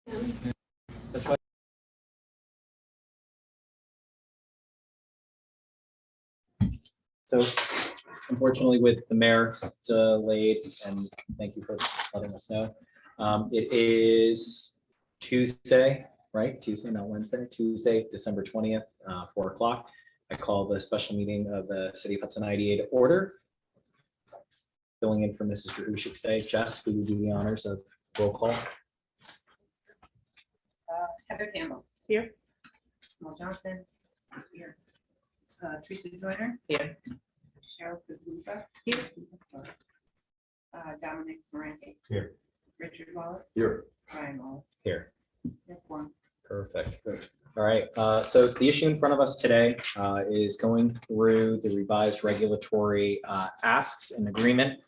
That's why. So unfortunately, with the mayor delayed, and thank you for letting us know, it is Tuesday, right? Tuesday, not Wednesday, Tuesday, December 20th, 4 o'clock. I call the special meeting of the City of Hudson IDA to order. Filling in for Mrs. Drahushik today. Jess, will you do the honors of roll call? Heather Campbell. Here. Mal Johnson. Here. Teresa Joyner. Here. Cheryl Kazusa. Here. Dominic Morante. Here. Richard Wallace. Here. Ryan Wallace. Here. Yep, one. Perfect. All right. So the issue in front of us today is going through the revised regulatory asks and agreement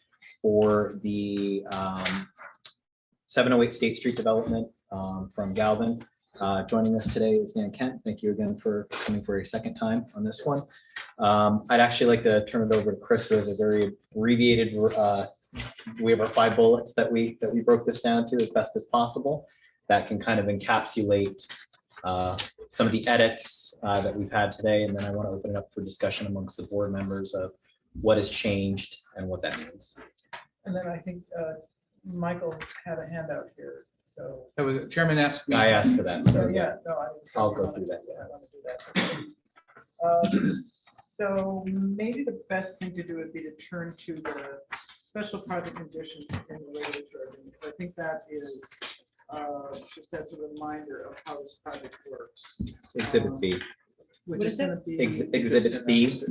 for the 708 State Street development from Galvin. Joining us today is Dan Kent. Thank you again for coming for a second time on this one. I'd actually like to turn it over to Chris, who has a very abbreviated. We have our 5 bullets that we broke this down to as best as possible. That can kind of encapsulate some of the edits that we've had today, and then I want to open it up for discussion amongst the board members of what has changed and what that means. And then I think Michael had a handout here, so. That was Chairman asked me. I asked for that, So so yeah, no, I'll go through that. I want to do that. So maybe the best thing to do would be to turn to the special project conditions in the regulatory agreement. I think that is just as a reminder of how this project works. Exhibit B. Which What is is going to be. Exhibit B.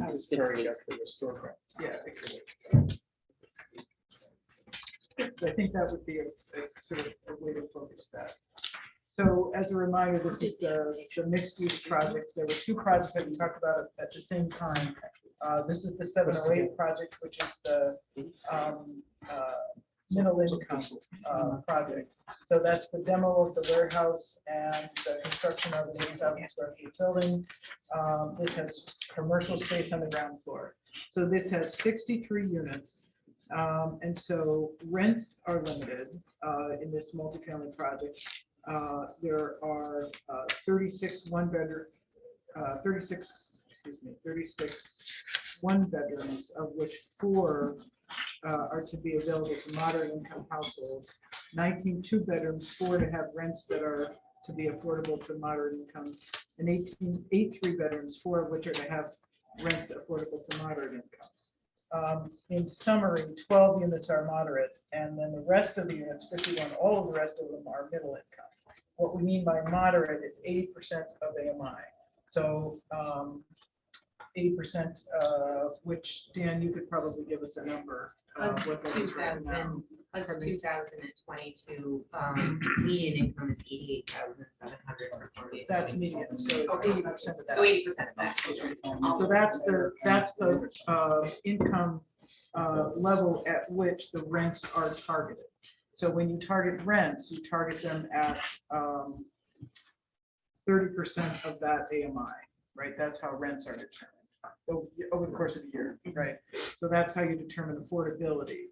Yeah. So I think that would be a sort of a way to focus that. So as a reminder, this is the mixed use project. There were 2 projects that we talked about at the same time. This is the 708 project, which is the middle income project. So that's the demo of the warehouse and the construction of the 8,000 square feet building. This has commercial space on the ground floor. So this has 63 units. And so rents are limited in this multifamily project. There are 36 one-bedrooms, of which 4 are to be available to moderate income households, 19 2-bedrooms, 4 to have rents that are to be affordable to moderate incomes, and 8 3-bedrooms, 4 of which are to have rents affordable to moderate incomes. In summary, 12 units are moderate, and then the rest of the units, 51, all of the rest of them are middle income. What we mean by moderate is 80% of AMI. So 80%, which Dan, you could probably give us a number. What that is right now. 2022 median income is 88,748. That's median, so 80% of that. So 80% of that. So that's the income level at which the rents are targeted. So when you target rents, you target them at 30% of that AMI, right? That's how rents are determined over the course of the year, right? So that's how you determine affordability.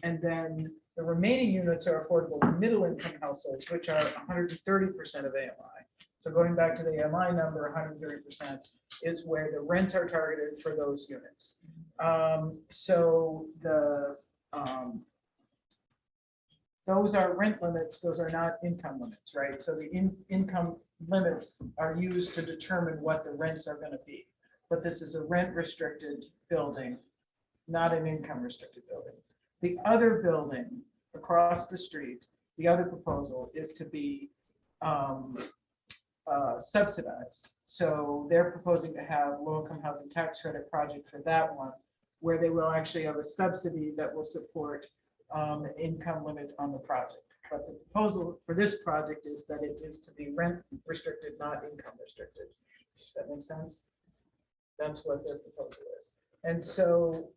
And then the remaining units are affordable to middle income households, which are 130% of AMI. So going back to the AMI number, 130% is where the rents are targeted for those units. So those are rent limits, those are not income limits, right? So the income limits are used to determine what the rents are going to be. But this is a rent restricted building, not an income restricted building. The other building across the street, the other proposal is to be subsidized. So they're proposing to have low-income housing tax credit project for that one, where they will actually have a subsidy that will support an income limit on the project. But the proposal for this project is that it is to be rent restricted, not income restricted. Does that make sense? That's what their proposal is. And so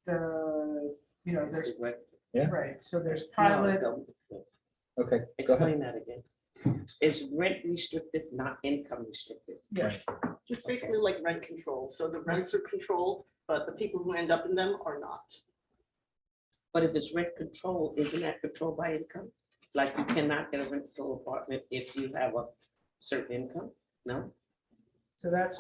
there's Yeah. right. So there's pilot. Okay, go ahead. Explain that again. Is rent restricted, not income restricted? Yes. It's basically like rent control. So the rents are controlled, but the people who end up in them are not. But if it's rent control, isn't that controlled by income? Like you cannot get a rental apartment if you have a certain income? No? So that's,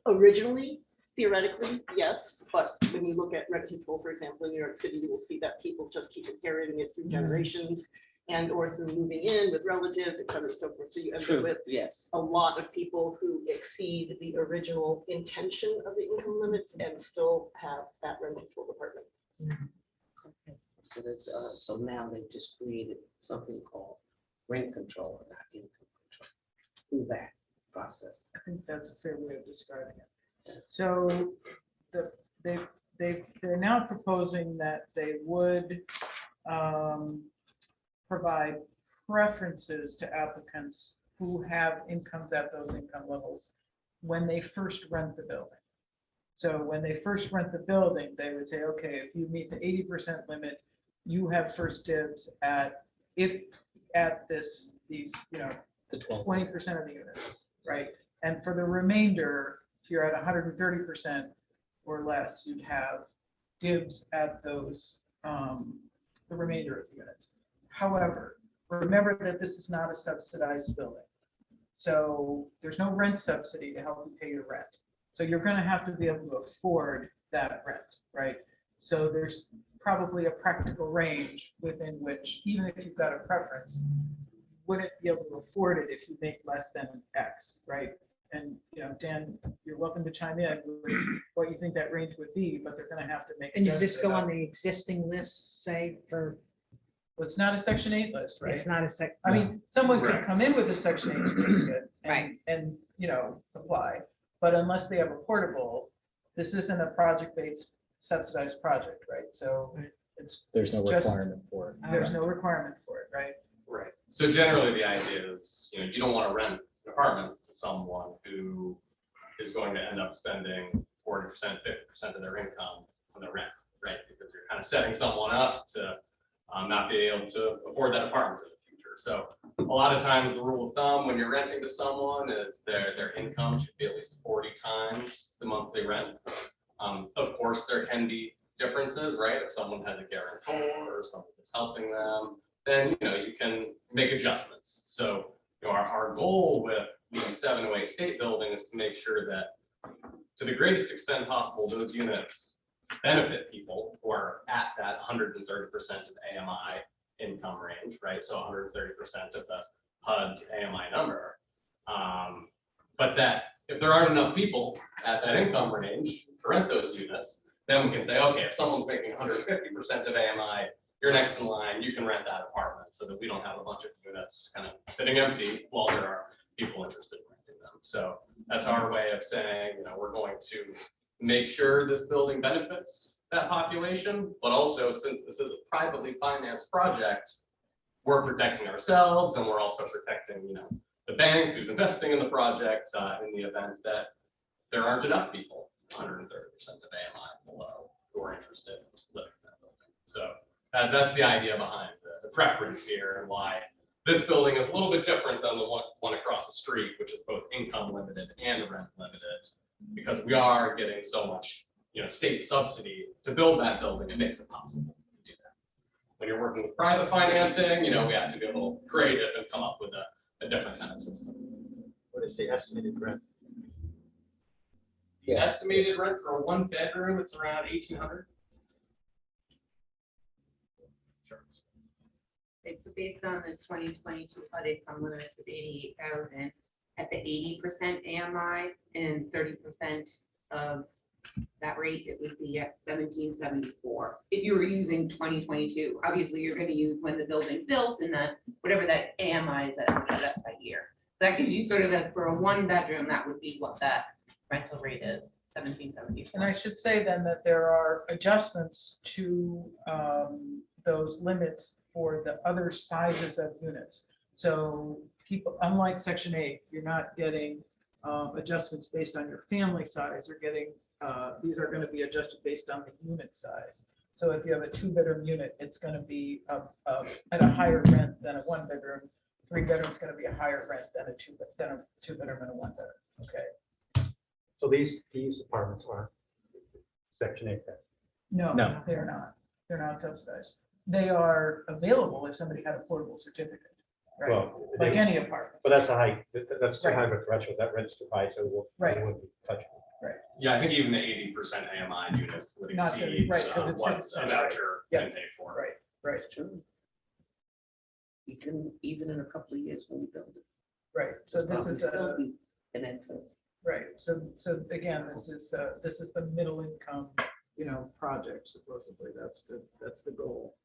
Originally, theoretically, yes, but when you look at rent control, for example, in New York City, you will see that people just keep inheriting it through generations and or through moving in with relatives, et cetera, and so forth. So you end up True, with yes. a lot of people who exceed the original intention of the income limits and still have that rent control department. Okay. So there's, so now they just created something called rent control, or not income control, through that process. I think that's a fair way of describing it. So they're now proposing that they would provide preferences to applicants who have incomes at those income levels when they first rent the building. So when they first rent the building, they would say, okay, if you meet the 80% limit, you have first dibs at these, The 12. 20% of the units, right? And for the remainder, if you're at 130% or less, you'd have dibs at those, the remainder of the units. However, remember that this is not a subsidized building. So there's no rent subsidy to help you pay your rent. So you're going to have to be able to afford that rent, right? So there's probably a practical range within which, even if you've got a preference, wouldn't be able to afford it if you make less than X, right? And, Dan, you're welcome to chime in with what you think that range would be, but they're going to have to make. And does this judgment go on about- the existing list, say, for, Well, it's not a Section 8 list, right? it's not a sec. I mean, someone could Right. come in with a Section 8 certificate Right. and, apply. But unless they have a portable, this isn't a project-based subsidized project, right? So it's. There's no it's just- requirement for it. There's no requirement for it, right? Right. So generally, the idea is, you don't want to rent an apartment to someone who is going to end up spending 40%, 50% of their income on their rent, right? Because you're kind of setting someone up to not be able to afford that apartment in the future. So a lot of times, the rule of thumb when you're renting to someone is their income should be at least 40 times the monthly rent. Of course, there can be differences, right? If someone has a guarantor or someone is helping them, then you can make adjustments. So our goal with the 708 state building is to make sure that to the greatest extent possible, those units benefit people who are at that 130% of AMI income range, right? So 130% of the HUD AMI number. But that if there aren't enough people at that income range to rent those units, then we can say, okay, if someone's making 150% of AMI, you're next in line, you can rent that apartment so that we don't have a bunch of units kind of sitting empty while there are people interested in renting them. So that's our way of saying, we're going to make sure this building benefits that population, but also since this is a privately financed project, we're protecting ourselves and we're also protecting, the bank who's investing in the project in the event that there aren't enough people, 130% of AMI below, who are interested in living in that building. So that's the idea behind the preference here and why this building is a little bit different than the one across the street, which is both income limited and rent limited, because we are getting so much, state subsidy to build that building. It makes it possible to do that. When you're working with private financing, we have to be a little creative and come up with a different kind of system. What is the estimated rent? The estimated rent for a 1-bedroom, it's around 1,800. Okay, so based on the 2022 HUD income limit of 88,000, at the 80% AMI and 30% of that rate, it would be at 1,774. If you were using 2022, obviously you're going to use when the building's built and that whatever that AMI is at that year. That gives you sort of for a 1-bedroom, that would be what that rental rate is, 1,774. And I should say then that there are adjustments to those limits for the other sizes of units. So people, unlike Section 8, you're not getting adjustments based on your family size. You're getting, these are going to be adjusted based on the unit size. So if you have a 2-bedroom unit, it's going to be at a higher rent than a 1-bedroom. 3-bedroom is going to be a higher rent than a 2-bedroom and a 1-bedroom. Okay. So these apartments are Section 8 then? No, No. they're not. They're not subsidized. they are available if somebody had a portable certificate, right? Well, Like any apartment. But that's a high, that's too Right. high of a threshold, that rent's too high, so Right. we wouldn't touch it. Yeah, I think even the 80% AMI units would Not the- exceed right, 'cause it's what 50%, a voucher yeah. can pay for. Right, right, It's true. You can, even in a couple of years when we build it. right. So this probably is still be in excess. right. So again, this is the middle income, project supposedly. That's the goal.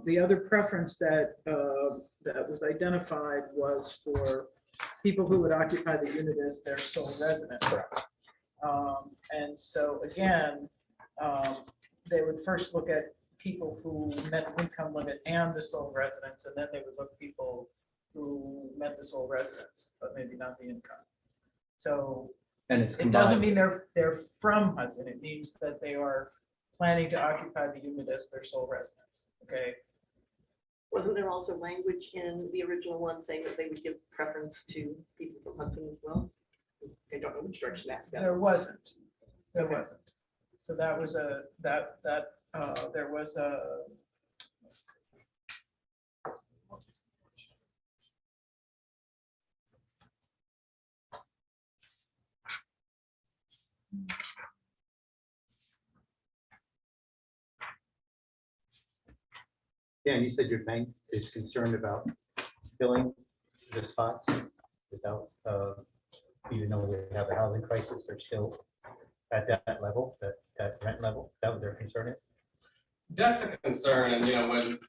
The other preference that was identified was for people who would occupy the unit as their sole residence. And so again, they would first look at people who met the income limit and the sole residence, and then they would look at people who met the sole residence, but maybe not the income. So And it's it doesn't combined. mean they're from Hudson. It means that they are planning to occupy the unit as their sole residence. Okay. Wasn't there also language in the original one saying that they would give preference to people from Hudson as well? I don't know which direction that's There going. wasn't. There wasn't. So that was there was a. Dan, you said your bank is concerned about filling the spots without, even though we have a housing crisis, they're still at that level, that rent level, that was their concern is? That's the concern, and when,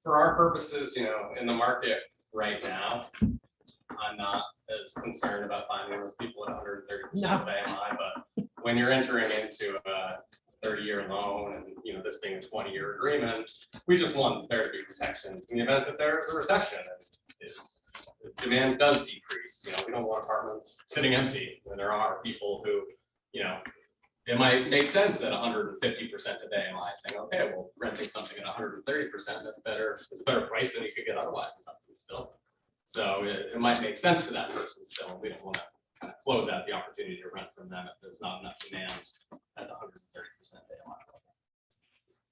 for our purposes, in the market right now, I'm not as concerned about finding those people at 130% of AMI, but when you're entering into a 30-year loan and, this being a 20-year agreement, we just want there to be protections in the event that there is a recession and if demand does decrease. We don't want apartments sitting empty when there are people who, it might make sense at 150% of AMI saying, okay, well, renting something at 130%, that's better, it's a better price than you could get otherwise in Hudson still. So it might make sense for that person still. We don't want to kind of close out the opportunity to rent from them if there's not enough demand at 130% AMI.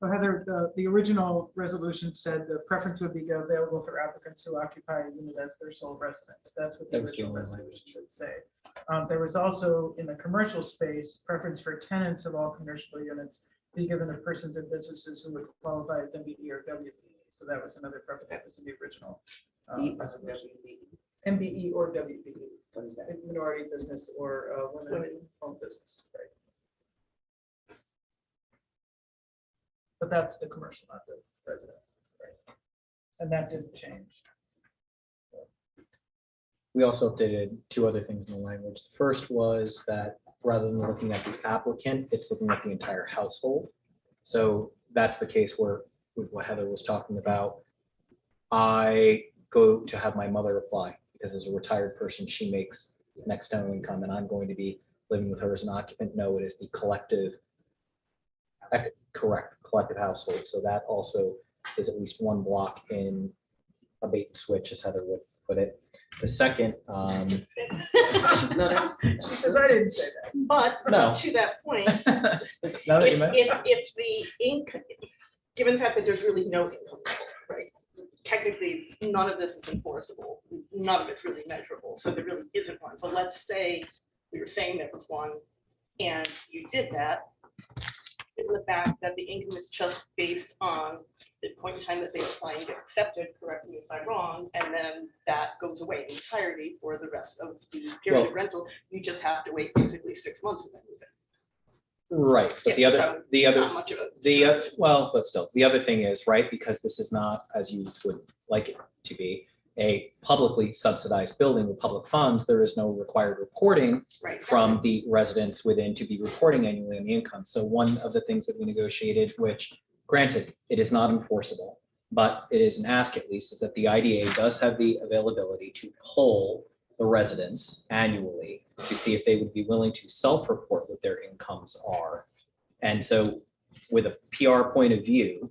So Heather, the original resolution said the preference would be available for applicants who occupy a unit as their sole residence. That's what the That was the original only resolution should say. There was also in the commercial space, preference for tenants of all commercial units be given to persons and businesses who would qualify as MBE or WBE. So that was another preference that was in the original. resolution. MBE or WBE, What is that? minority business or women-owned business, right? But that's the commercial, not the residence, right? And that didn't change. We also updated two other things in the language. The first was that rather than looking at the applicant, it's looking at the entire household. So that's the case where, with what Heather was talking about, I go to have my mother apply because as a retired person, she makes next to no income and I'm going to be living with her as an occupant. No, it is the collective, correct, collective household. So that also is at least one block in a bait and switch, as Heather would put it. The second, No, that's, She says, I didn't say that. But No. to that point, now that you mention, if the income, given the fact that there's really no income level, right? Technically, none of this is enforceable. None of it's really measurable. So there really isn't one. But let's say we were saying there was one and you did that. Given the fact that the income is just based on the point in time that they apply and get accepted, correct me if I'm wrong, and then that goes away entirely for the rest of the period of rental. You just have to wait basically 6 months and then move in. right, but the Yeah, other, so the it's other, not much of a well, but still, the other thing is, right, because this is not, as you would like it to be, a publicly subsidized building with public funds, there is no required reporting right from the residents within to be reporting annually on the income. So one of the things that we negotiated, which granted, it is not enforceable, but it is an ask at least, is that the IDA does have the availability to poll the residents annually to see if they would be willing to self-report what their incomes are. And so with a PR point of view,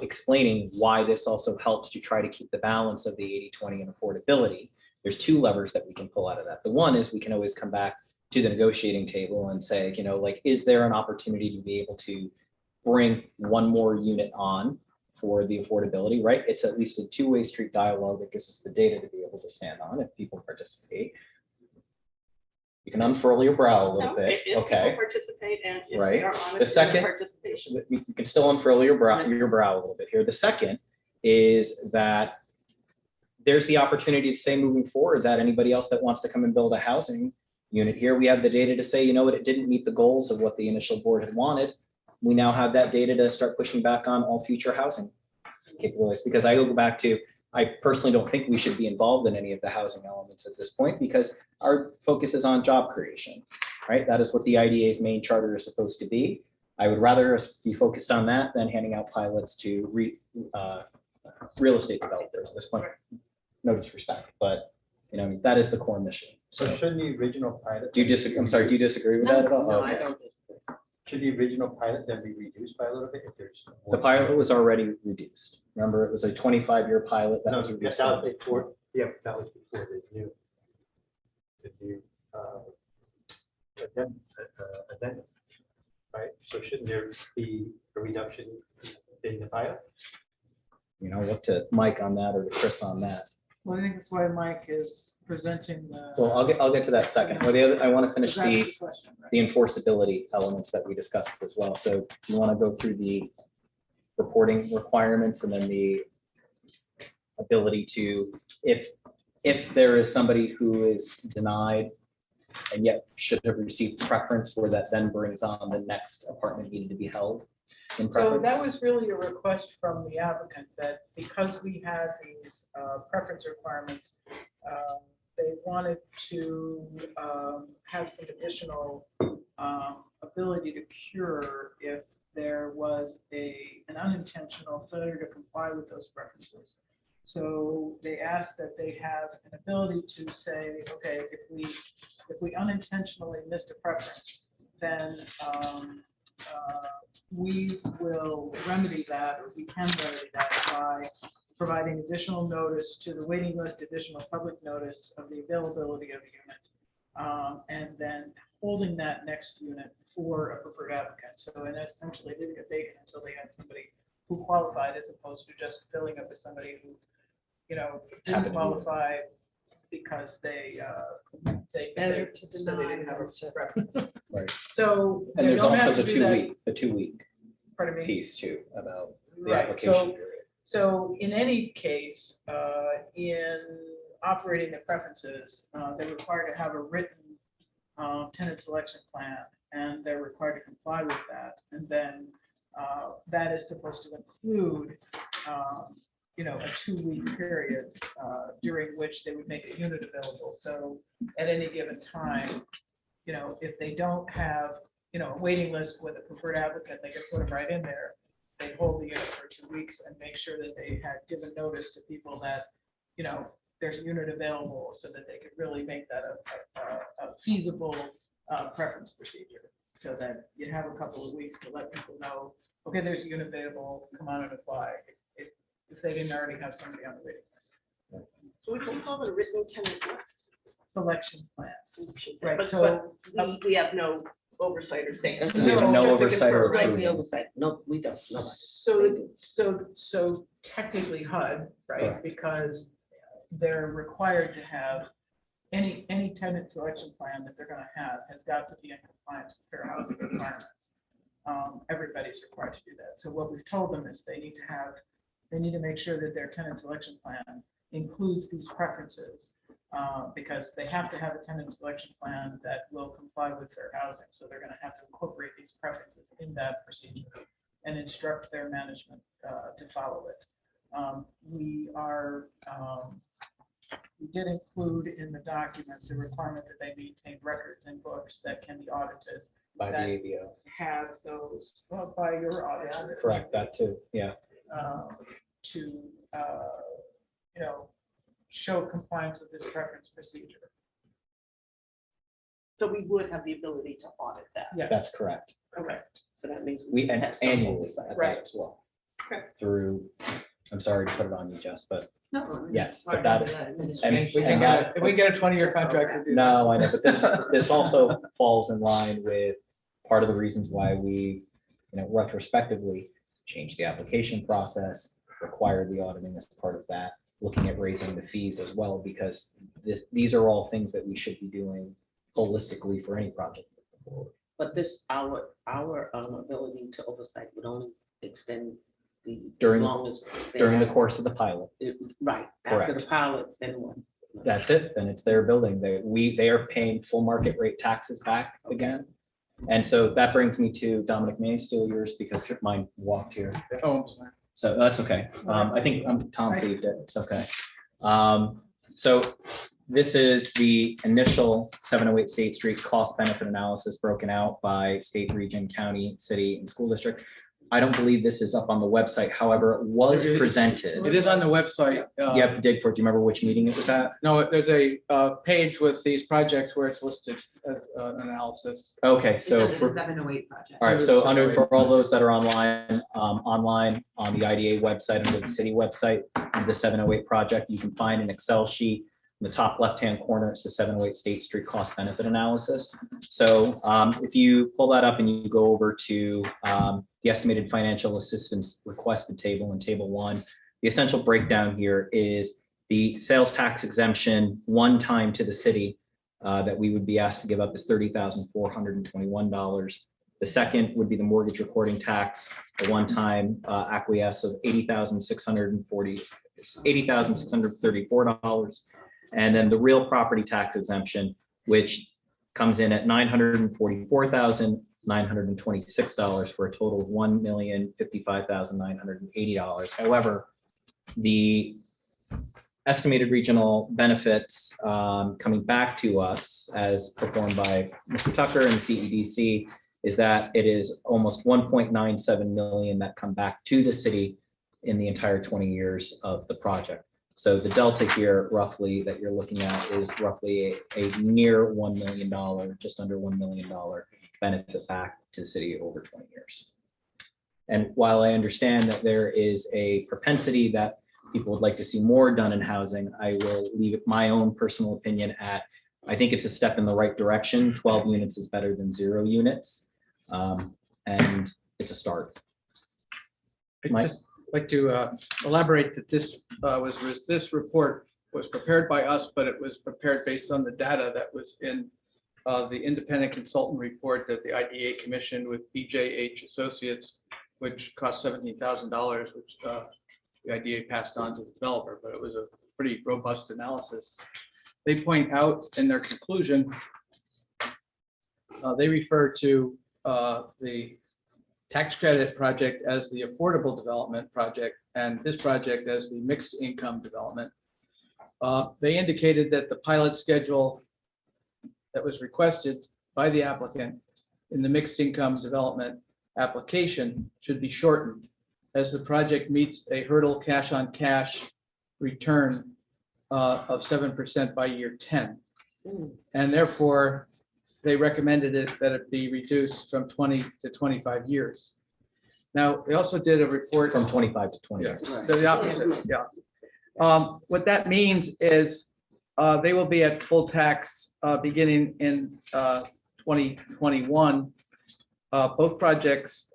explaining why this also helps to try to keep the balance of the 80-20 and affordability, there's two levers that we can pull out of that. The one is we can always come back to the negotiating table and say, like, is there an opportunity to be able to bring one more unit on for the affordability, right? It's at least a two-way street dialogue that gives us the data to be able to stand on if people participate. You can unfurl your brow a little No, bit, if people okay? Participate and if Right. they are honest The in second- their participation. You can still unfurl your brow a little bit here. The second is that there's the opportunity to say moving forward that anybody else that wants to come and build a housing unit here, we have the data to say, you know what, it didn't meet the goals of what the initial board had wanted. We now have that data to start pushing back on all future housing capabilities, because I go back to, I personally don't think we should be involved in any of the housing elements at this point, because our focus is on job creation, right? That is what the IDA's main charter is supposed to be. I would rather us be focused on that than handing out pilots to real estate developers at this point. No disrespect, but that is the core mission. So So should the original pilot? do you disagree? I'm sorry, do you disagree with that at all? No, I Okay. don't. Should the original pilot then be reduced by a little bit if there's? The pilot was already reduced. Remember, it was a 25-year pilot that No, was that reduced. was before, yeah, that was before the new addendum, right? So shouldn't there be a reduction in the pilot? Look to Mike on that or to Chris on that. Well, I think that's why Mike is presenting the. Well, I'll get to that second. Well, I want to finish That's the the question, right? the enforceability elements that we discussed as well. So you want to go through the reporting requirements and then the ability to, if there is somebody who is denied and yet should have received preference, where that then brings on the next apartment needing to be held in So preference. that was really a request from the applicant that because we had these preference requirements, they wanted to have some additional ability to cure if there was an unintentional failure to comply with those preferences. So they asked that they have an ability to say, okay, if we unintentionally missed a preference, then we will remedy that, or we can remedy that by providing additional notice to the waiting list, additional public notice of the availability of the unit, and then holding that next unit for a preferred applicant. So, and essentially didn't get vacant until they had somebody who qualified, as opposed to just filling up with somebody who, Happened didn't to be- qualify because they Better to so they deny didn't have than a to- preference. Right. So. And they there's don't also have to the do that. two-week Pardon me? piece too about the Right, application so, period. so in any case, in operating the preferences, they're required to have a written tenant selection plan, and they're required to comply with that. And then that is supposed to include, a 2-week period during which they would make a unit available. So at any given time, if they don't have, a waiting list with a preferred applicant, they can put them right in there. They hold the unit for 2 weeks and make sure that they had given notice to people that, there's a unit available, so that they could really make that a feasible preference procedure. So that you have a couple of weeks to let people know, okay, there's a unit available, come on and apply, if they didn't already have somebody on the waiting list. So we can call it a written tenant Selection plans. solution. Right, But so- we have no oversight or say. We have no Just to oversight or confirm, right? Where's the oversight? No, we don't. Nobody. So technically HUD, right, Correct. because they're required to have any tenant selection plan that they're gonna have has got to be in compliance with fair housing requirements. Everybody's required to do that. So what we've told them is they need to make sure that their tenant selection plan includes these preferences, because they have to have a tenant selection plan that will comply with fair housing. So they're gonna have to incorporate these preferences in that procedure and instruct their management to follow it. We did include in the documents a requirement that they maintain records and books that can be audited, By the that- ABO. have those, well, by your auditor. Correct, that too, yeah. To, show compliance with this preference procedure. So we would have the ability to audit that. Yes. That's correct. Okay. So that means. We and have some annually oversight. at Right. that as well. Okay. Through, I'm sorry to put it on you, Jess, but No. yes, Part but of that, the and administration. and that- If we get a 20-year contract to do that. no, I know, but this also falls in line with part of the reasons why we retrospectively change the application process, require the auditing as part of that, looking at raising the fees as well, because these are all things that we should be doing holistically for any project. But this, our ability to oversight would only extend as During- long as. they During the have- course of the pilot. Right, after the Correct. pilot, then what? That's it, then it's their building. They are paying full market rate taxes back again. And so that brings me to Dominic, may I steal yours because mine walked here. Oh, I'm sorry. So that's okay. I think Tom leaved it. It's okay. So this is the initial 708 State Street cost benefit analysis broken out by state, region, county, city, and school district. I don't believe this is up on the website. However, it was It presented. is on the website. You have to dig for it. Do you remember which meeting it was at? No, there's a page with these projects where it's listed as analysis. Okay, so It's for, 708 project. all right, so under, for all those that are online, online on the IDA website, under the city website, the 708 project, you can find an Excel sheet. In the top left-hand corner, it's the 708 State Street cost benefit analysis. So if you pull that up and you go over to the estimated financial assistance requested table in table 1, the essential breakdown here is the sales tax exemption one time to the city that we would be asked to give up is $30,421. The second would be the mortgage recording tax, the one-time acquiesce of $80,634. And then the real property tax exemption, which comes in at $944,926 for a total of $1,055,980. However, the estimated regional benefits coming back to us as performed by Mr. Tucker and CEDC is that it is almost 1.97 million that come back to the city in the entire 20 years of the project. So the delta here roughly that you're looking at is roughly a near $1 million, just under $1 million benefit back to the city over 20 years. And while I understand that there is a propensity that people would like to see more done in housing, I will leave it my own personal opinion at, I think it's a step in the right direction. 12 units is better than 0 units. And it's a start. Mike? I'd like to elaborate that this this report was prepared by us, but it was prepared based on the data that was in the independent consultant report that the IDA commissioned with BJH Associates, which cost $17,000, which the IDA passed on to the developer, but it was a pretty robust analysis. They point out in their conclusion, they refer to the tax credit project as the affordable development project and this project as the mixed income development. They indicated that the pilot schedule that was requested by the applicant in the mixed income development application should be shortened as the project meets a hurdle cash on cash return of 7% by year 10. And therefore, they recommended that it be reduced from 20 to 25 years. Now, they also did a report From 25 to 20 years. the opposite, yeah. What that means is they will be at full tax beginning in 2021. Both projects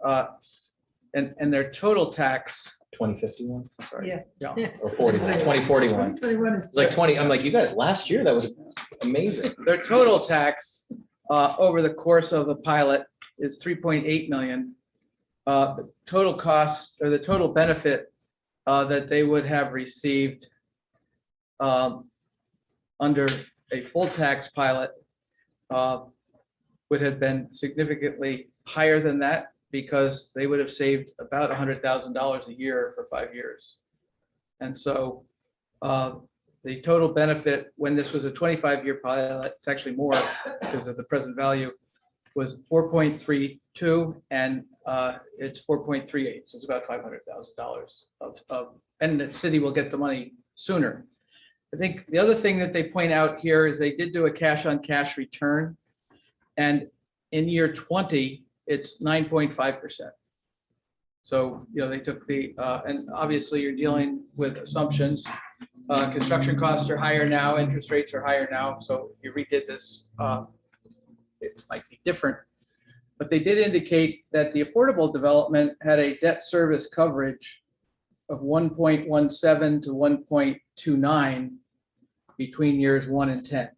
and their total tax. 2051, sorry. Yeah. Or 41, 2041. 21 is. It's like 20, I'm like, you guys, last year, that was amazing. Their total tax over the course of the pilot is 3.8 million. The total cost or the total benefit that they would have received under a full tax pilot would have been significantly higher than that because they would have saved about $100,000 a year for 5 years. And so the total benefit when this was a 25-year pilot, it's actually more because of the present value, was 4.32 and it's 4.38. So it's about $500,000 of, and the city will get the money sooner. I think the other thing that they point out here is they did do a cash on cash return. And in year 20, it's 9.5%. So, you know, they took the, and obviously you're dealing with assumptions. Construction costs are higher now, interest rates are higher now. So if you redid this, it might be different. But they did indicate that the affordable development had a debt service coverage of 1.17 to 1.29 between years 1 and 10.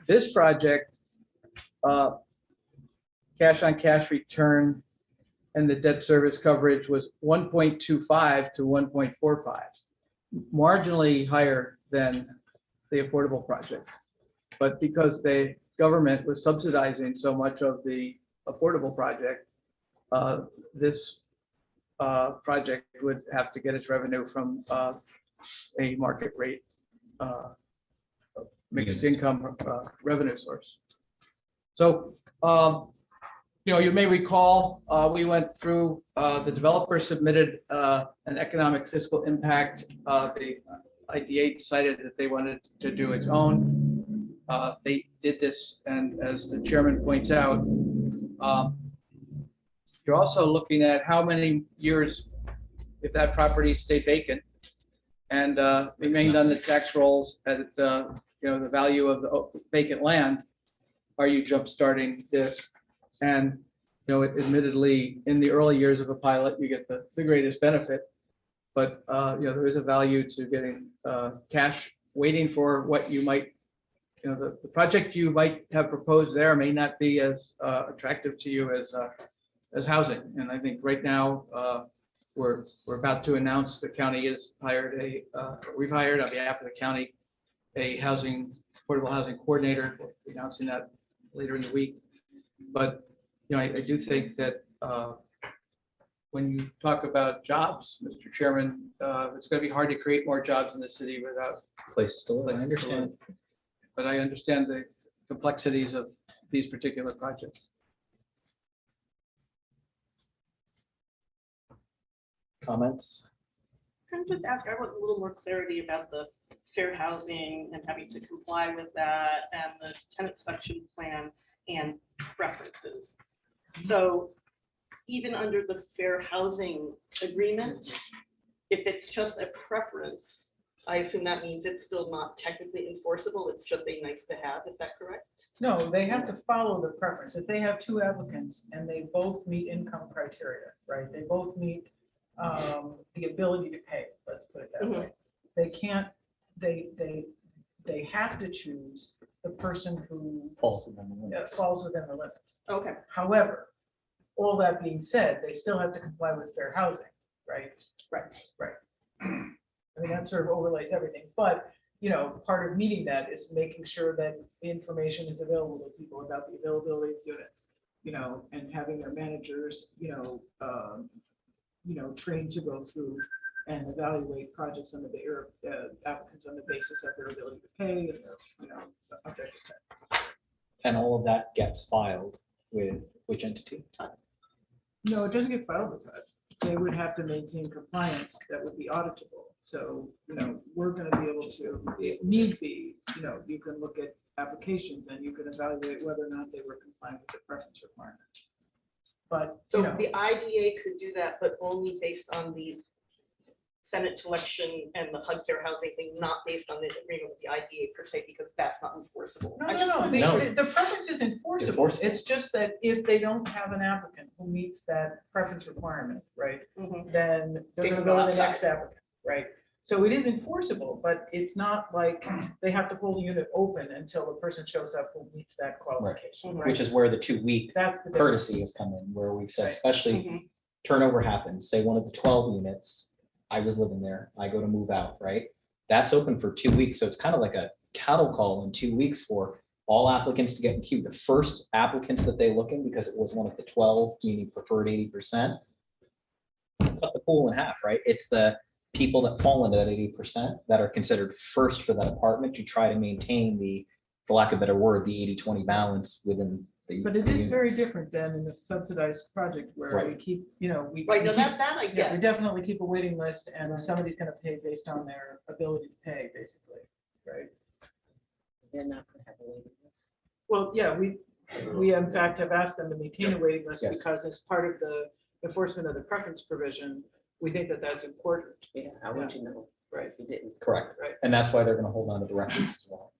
This project, cash on cash return and the debt service coverage was 1.25 to 1.45, marginally higher than the affordable project. But because the government was subsidizing so much of the affordable project, this project would have to get its revenue from a market rate mixed income revenue source. So, you may recall, we went through, the developer submitted an economic fiscal impact. The IDA decided that they wanted to do its own. They did this, and as the chairman points out, you're also looking at how many years, if that property stayed vacant and remained on the tax rolls at the value of the vacant land, are you jumpstarting this? And admittedly, in the early years of a pilot, you get the greatest benefit, but there is a value to getting cash, waiting for what you might, the project you might have proposed there may not be as attractive to you as housing. And I think right now we're about to announce the county has hired we've hired on behalf of the county a affordable housing coordinator. We'll be announcing that later in the week. But I do think that when you talk about jobs, Mr. Chairman, it's going to be hard to create more jobs in the city without Place to live, I places to live. understand. But I understand the complexities of these particular projects. Comments? Can I just ask, I want a little more clarity about the fair housing and having to comply with that and the tenant section plan and preferences. So even under the fair housing agreement, if it's just a preference, I assume that means it's still not technically enforceable. It's just a nice to have. Is that correct? No, they have to follow the preference. If they have two applicants and they both meet income criteria, right? They both meet the ability to pay, let's put it that way. They can't, they have to choose the person who Falls within the limits. falls within the limits. Okay. However, all that being said, they still have to comply with fair housing, right? Right. I mean, that sort of overlays everything, but, part of meeting that is making sure that the information is available to people about the availability of units, and having their managers, trained to go through and evaluate projects on the applicants on the basis of their ability to pay and their, objective. And all of that gets filed with which entity? No, it doesn't get filed with us. They would have to maintain compliance that would be auditable. So, we're going to be able to, if need be, you can look at applications and you can evaluate whether or not they were compliant with the preference requirements. But, So the IDA could do that, but only based on the Senate election and the HUD fair housing thing, not based on the agreement with the IDA per se, because that's not enforceable. I just want to No. the preference is enforceable. Enforceable. It's just that if they don't have an applicant who meets that preference requirement, right, Mhm. then they're They going to can go go to the outside. next applicant, right? So it is enforceable, but it's not like they have to hold the unit open until the person shows up who meets that qualification, right? Which is where the 2-week That's the courtesy has come in, where we've said, Right. especially Mhm. turnover happens, say one of the 12 units, I was living there, I go to move out, right? That's open for 2 weeks, so it's kind of like a cattle call in 2 weeks for all applicants to get in queue. The first applicants that they look in, because it was one of the 12, you need preferred 80%. Cut the pool in half, right? It's the people that fall into that 80% that are considered first for that apartment to try to maintain the, for lack of a better word, the 80-20 balance within the. But it the is very units. different than in a subsidized project where we Right. keep, we. Right, we no, keep- that I Yeah, we get. definitely keep a waiting list and somebody's gonna pay based on their ability to pay, basically, right? They're not gonna have a waiting list. Well, yeah, we in fact have asked them to maintain a waiting list Yes. because as part of the enforcement of the preference provision, we think that that's important, Yeah, how would you know? Right. If you didn't. Correct. right? And that's why they're gonna hold on to the records as well.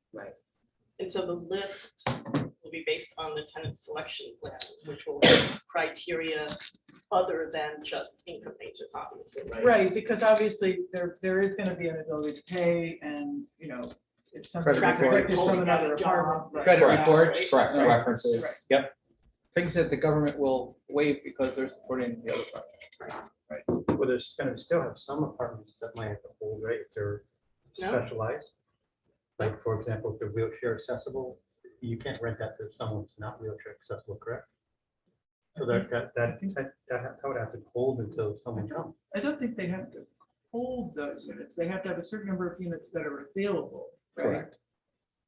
And so the list will be based on the tenant selection plan, which will have criteria other than just income ranges, obviously, right? Right, because obviously there is gonna be an ability to pay and, if somebody Credit expected reports. from another Job, apartment. right. Credit Yeah, reports, right. correct, Right. references, yep. Things that the government will waive because they're supporting the other project. Well, there's gonna still have some apartments that might have to hold, right, if they're No. specialized. Like, for example, if they're wheelchair accessible, you can't rent that to someone who's not wheelchair accessible, correct? So that would have to hold until someone comes. I don't think they have to hold those units. They have to have a certain number of units that are available, right? Correct.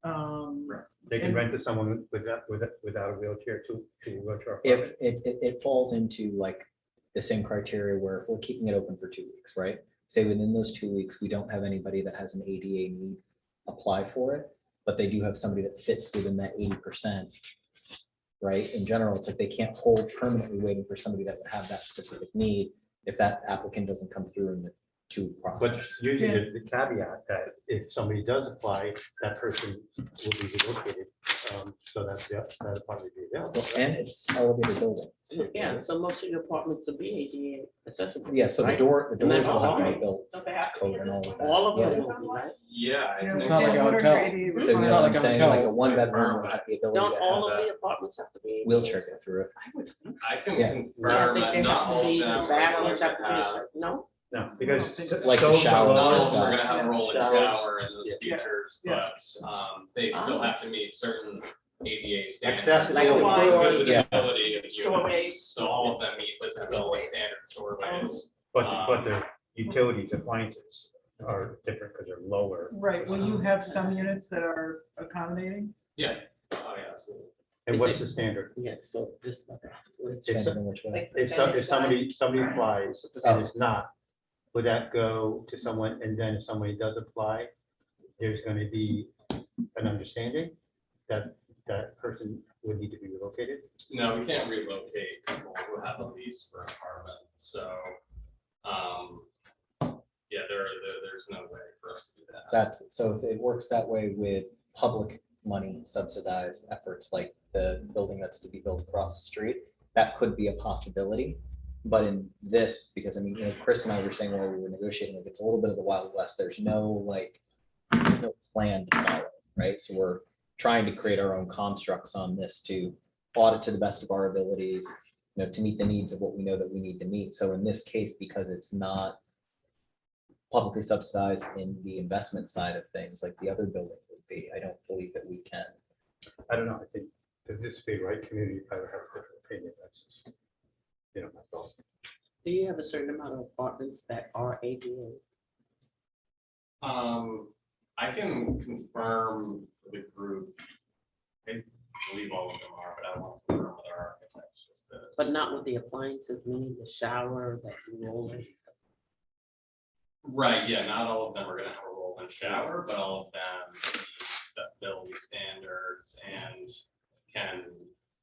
They can And- rent to someone without a wheelchair to a wheelchair. If apartment. it falls into like the same criteria where if we're keeping it open for 2 weeks, right? Say within those 2 weeks, we don't have anybody that has an ADA need apply for it, but they do have somebody that fits within that 80%. Right? In general, it's like they can't hold permanently waiting for somebody that would have that specific need if that applicant doesn't come through in the 2 But process. usually there's the caveat that if somebody does apply, that person will be relocated. So that's the other part of the deal. And it's elevated building. Yeah, so most of your apartments will be ADA accessible. Yeah, so the right? doors will have to all- be built. Don't they have to be Code at and all this of point? that. All of Yeah. them will be, right? Yeah. I Yeah, think- It's not like a what are hotel. your ADA So you know It's what not I'm like a saying, hotel. like a one bedroom will have the ability Don't to all have of that the apartments have to be? wheelchair get through it. I would think so. I can Yeah. Yeah, I confirm think that they not have all to of be, the them are going bathrooms to have to be, a have. certain- no? No, because. Like the shower Not all and of them are stuff. gonna have a roll-in Showers. shower in those Yeah. features, Yeah. but they still have to meet certain ADA standards. Accessibility. Like a wide- Visibility of Doorways. units, so all of them meet visibility standards, doorways. But the utilities, appliances are different because they're lower. Right, will you have some units that are accommodating? Yeah, oh, yeah, absolutely. And Is what's it- the standard? Yeah, so just. so it's- If Standard in which way? Like If somebody applies and Oh. it's not, would that go to someone, and then if somebody does apply, there's gonna be an understanding that that person would need to be relocated? No, we can't relocate people who have a lease for an apartment, so, yeah, there's no way for us to do that. That's, so if it works that way with public money subsidized efforts like the building that's to be built across the street, that could be a possibility. But in this, because I mean, Chris and I were saying while we were negotiating, like, it's a little bit of the Wild West. There's no no plan to follow, right? So we're trying to create our own constructs on this to audit to the best of our abilities, to meet the needs of what we know that we need to meet. So in this case, because it's not publicly subsidized in the investment side of things, like the other building would be, I don't believe that we can. I don't know, I think, because this be right community, probably have a different opinion, that's just, my thought. Do you have a certain amount of apartments that are ADA? I can confirm for the group. I believe all of them are, but I want to confirm with our architects. Just to- But not with the appliances, meaning the shower that you roll in. Right, yeah, not all of them are gonna have a roll-in shower, but all of them meet accessibility standards and can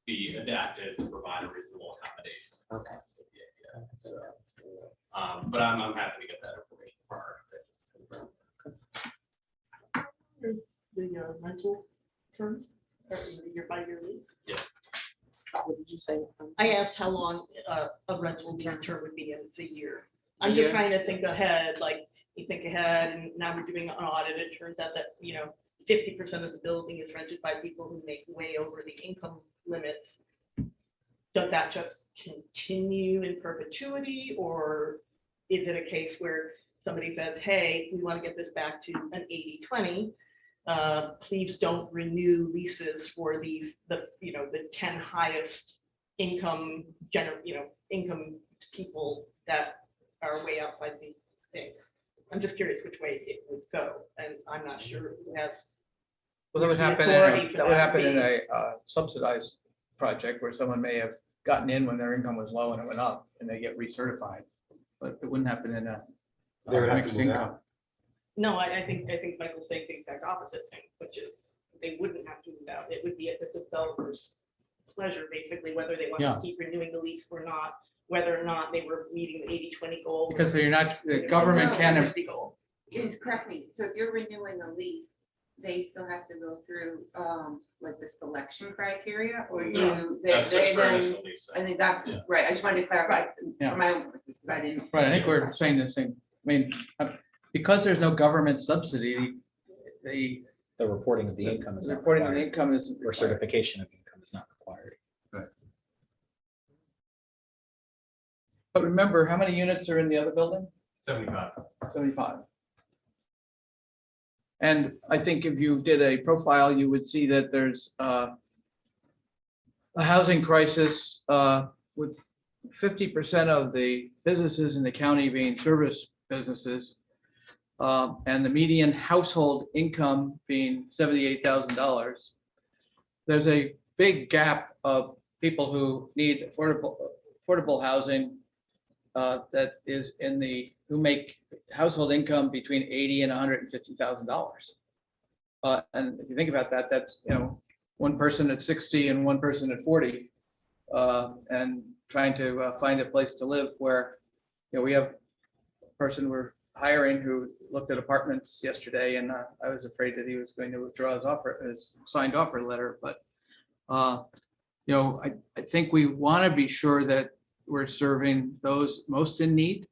be adapted to provide a reasonable accommodation. Okay. That's what the idea is. So, but I'm happy to get that information for our architects to confirm. The rental terms, or your 5-year lease? What did you say? I asked how long a rental lease term would be, and it's a year. I'm A just year? trying to think ahead, like, you think ahead, and now we're doing an audit, it turns out that, 50% of the building is rented by people who make way over the income limits. Does that just continue in perpetuity, or is it a case where somebody says, hey, we want to get this back to an 80-20? Please don't renew leases for the 10 highest income income people that are way outside the things. I'm just curious which way it would go, and I'm not sure who has. Well, that would the happen, authority for that would that happen in be- a subsidized project where someone may have gotten in when their income was low and it went up and they get recertified. But it wouldn't happen in a They would have to mixed move income. Oh, out. No, I think Michael's saying the exact opposite thing, which is they wouldn't have to move out. It would be at the developer's pleasure, basically, whether they want Yeah. to keep renewing the lease or not, whether or not they were meeting the 80-20 goal. Because you're not, the government can, 50 goal. Correct me, so if you're renewing a lease they still have to go through, like the selection criteria, or No, do they, That's just they for then? initial lease. I think that's, Yeah. right, I just wanted to clarify Yeah. for my own purposes, because I didn't. Right, I think we're saying the same, I mean, because there's no government subsidy, the The reporting of the income is not reporting of the required, income is. or certification of income is not required. But remember, how many units are in the other building? 75. 75. And I think if you did a profile, you would see that there's a housing crisis with 50% of the businesses in the county being service businesses, and the median household income being $78,000. There's a big gap of people who need affordable housing that is who make household income between $80,000 and $150,000. And if you think about that, that's, one person at 60 and one person at 40, and trying to find a place to live where, we have a person we're hiring who looked at apartments yesterday, and I was afraid that he was going to withdraw his signed offer letter, but I think we want to be sure that we're serving those most in need,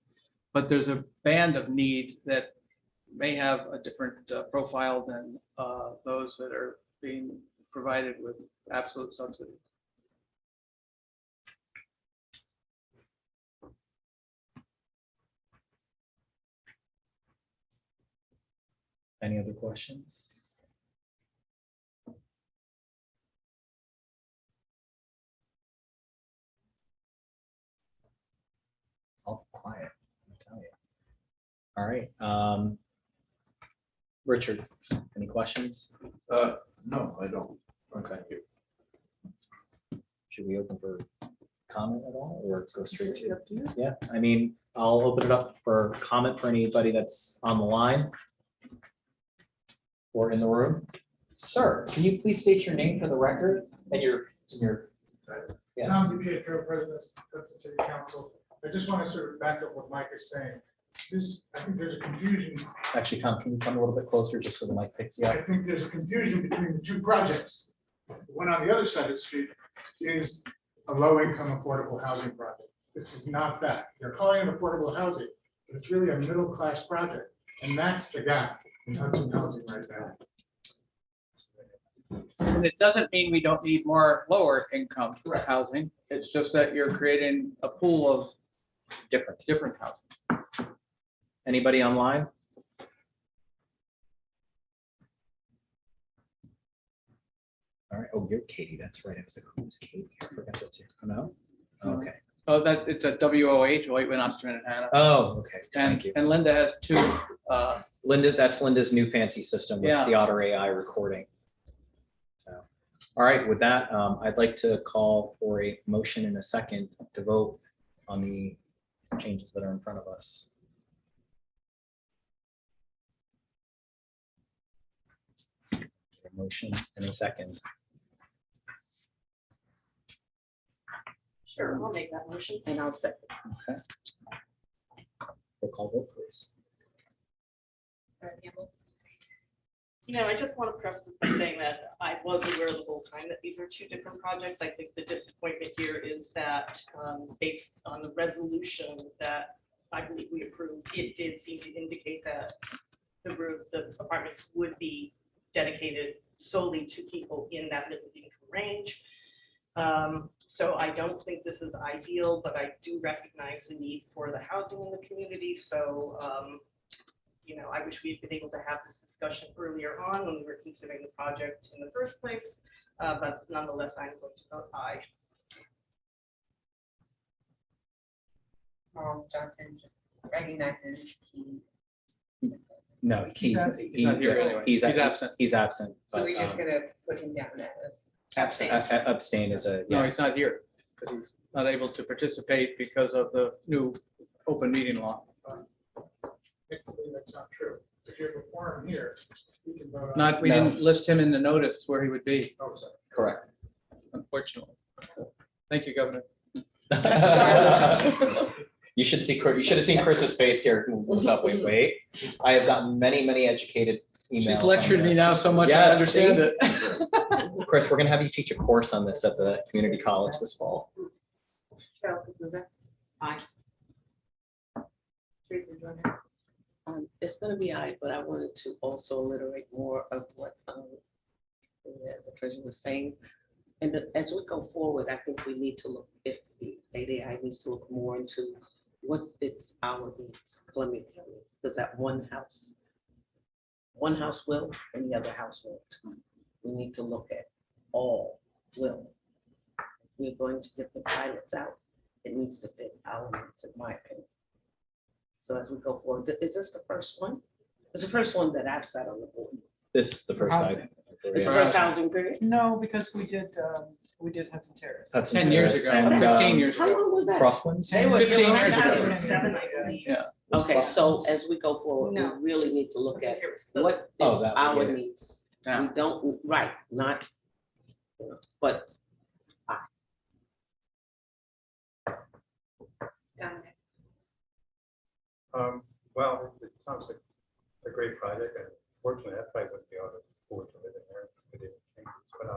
but there's a band of need that may have a different profile than those that are being provided with absolute subsidy. Any other questions? All quiet, I'll tell you. All right, Richard, any questions? No, I don't. Okay. Should we open for comment at all, or go straight to? Yeah, I mean, I'll open it up for comment for anybody that's on the line or in the room. Sir, can you please state your name for the record and your, yes. Tom DiPietro, President of the City Council. I just want to sort of back up what Mike is saying. I think there's a confusion. Actually, Tom, can you come a little bit closer just so the mic picks you up? I think there's a confusion between the two projects. The one on the other side of the street is a low-income affordable housing project. This is not that. They're calling it affordable housing, but it's really a middle-class project. And that's the gap in Hudson housing right now. And it doesn't mean we don't need more lower income Correct. housing. It's just that you're creating a pool of different housing. Anybody online? All right, oh, you're Katie, that's right. I was like, who's Katie? I forgot that's here. Oh, no? Okay. Oh, it's a WOH, White Osterman and Hannah. Oh, okay, thank you. And Linda has two. That's Linda's new fancy system with Yeah. the Otter AI recording. So, all right, with that, I'd like to call for a motion in a second to vote on the changes that are in front of us. A motion in a second. Sure, I'll make that motion. And I'll second. Okay. Roll call vote, please. I just want to preface this by saying that I was aware the whole time that these are two different projects. I think the disappointment here is that based on the resolution that I believe we approved, it did seem to indicate that the apartments would be dedicated solely to people in that middle income range. So I don't think this is ideal, but I do recognize the need for the housing in the community. So, I wish we had been able to have this discussion earlier on when we were considering the project in the first place. But nonetheless, I'm going to vote aye. Johnson, just recognizing he. No, he's not here anyway. He's He's absent. He's absent. So but, we're just gonna put him down as abstain. Abstain is a, No, yeah. he's not here because he's not able to participate because of the new open meeting law. Technically, that's not true. If you're before him here, we can vote on. Not, we No. didn't list him in the notice where he would be, Oh, sorry. Correct. unfortunately. Thank you, Governor. You should have seen Chris's face here. Wait. I have gotten many educated emails. She's on lectured me this. now so much I Yes, understand see? it. Chris, we're gonna have you teach a course on this at the community college this fall. Cheryl Kazuga. Aye. Teresa Joyner. It's gonna be I, but I wanted to also iterate more of what the treasurer was saying. And as we go forward, I think we need to look, if the ADI needs to look more into what fits our needs, Columbia County, because that one house will and the other house won't. We need to look at all will. We're going to get the pilots out. It needs to fit our needs, in my opinion. So as we go forward, is this the first one? It's the first one that I've sat on the board. This is the first Housing. item. It's the first housing period. No, because we did Hudson Terrace. That's 10 years ago, and, 15 years How ago. long was that? Crosswinds. They were 15 years ago. 2007, I believe. Yeah. Okay, so as we go forward, we No. really need to look at The- what Oh, is that would our be it. needs. Yeah. We don't, right, not, but Dominic. Well, it sounds like a great project, and fortunately, that probably wouldn't be able to afford to live in there. If we didn't change it, but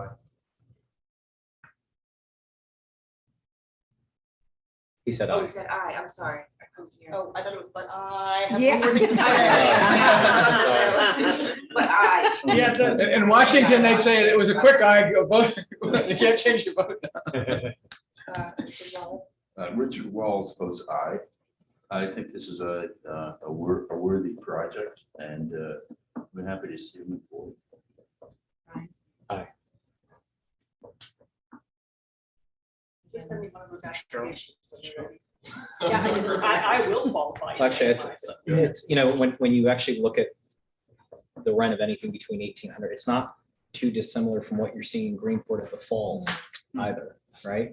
He said, Oh, aye. you said aye, I'm sorry. I couldn't hear. Oh, I thought it was, but I have Yeah. one more thing to say. But aye. Yeah, the- In Washington, they'd say it was a quick eye vote. You can't change your vote. Richard Walls votes aye. I think this is a worthy project, and we're happy to see him forward. Just send me one of those applications when you're ready. Sure. I will qualify. Actually, it's, you know, when you actually look at the rent of anything between 1,800, it's not too dissimilar from what you're seeing in Greenport at the Falls either, right?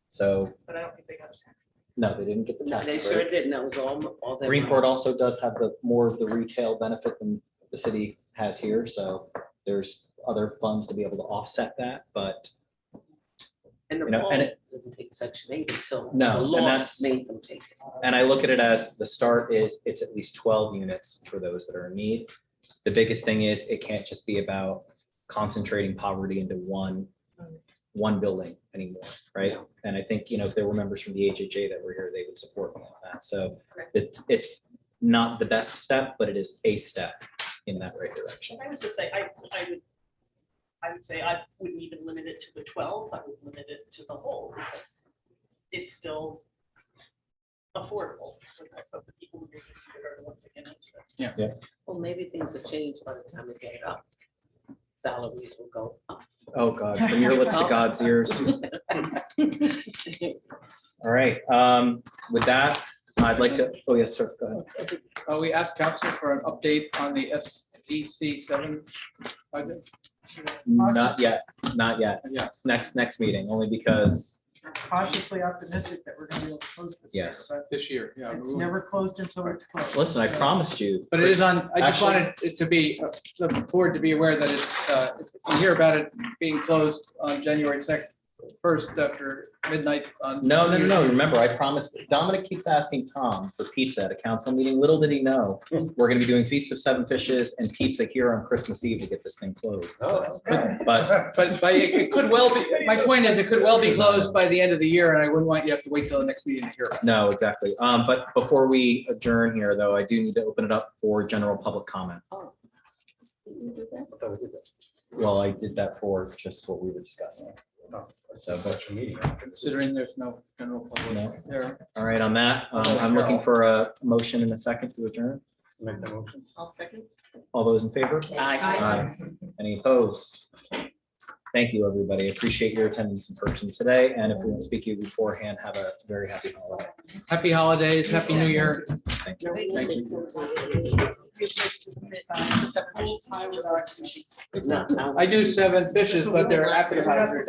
So, But I don't think they got a tax. no, they didn't get the no, tax they break. sure didn't. That was all they. Greenport also does have the more of the retail benefit than the city has here, so there's other funds to be able to offset that, but And the you know, and Falls didn't take Section 8 until No, the and law that's- made them take it. and I look at it as the start is it's at least 12 units for those that are in need. The biggest thing is it can't just be about concentrating poverty into one building anymore, right? And I think, you know, if there were members from the HHA that were here, they would support me on that. So it's not the best step, but it is a step in that right direction. I would just say, I would say I wouldn't even limit it to the 12, I would limit it to the whole, because it's still affordable. Because of the people who are once again into it. Well, maybe things will change by the time we get it up. Salaries will go up. Oh, God, from your lips to God's ears. All right, with that, I'd like to, oh, yes, sir, go ahead. We asked council for an update on the SDC 7 budget. Not yet, not yet. Yeah. Next meeting, only because, Cautiously optimistic that we're gonna be able to close this year. Yes. But This year, yeah. it's never closed until it's closed. listen, I promised you. But it is on, I just Actually- wanted it to be, the board to be aware that it's, you hear about it being closed on January 1st after midnight on. No, remember, I promised, Dominic keeps asking Tom for pizza at a council meeting. Little did he know, we're gonna be doing Feast of Seven Fishes and pizza here on Christmas Eve to get this thing closed. So, But But it could well be, my point is, it could well be closed by the end of the year, and I wouldn't want you to have to wait till the next meeting to hear about it. no, exactly. But before we adjourn here, though, I do need to open it up for general public comment. Well, I did that for just what we were discussing. It's a special meeting. Considering there's no general No. public there. All right, on that, I'm looking for a motion and a second to adjourn. Make the motion. I'll second. All those in favor? Aye. Any opposed? Thank you, everybody. Appreciate your attendance in person today. And if we don't speak to you beforehand, have a very happy holiday. Happy holidays, happy new year. Thank you. Thank you. No, I do 7 fishes, but they're appetizers.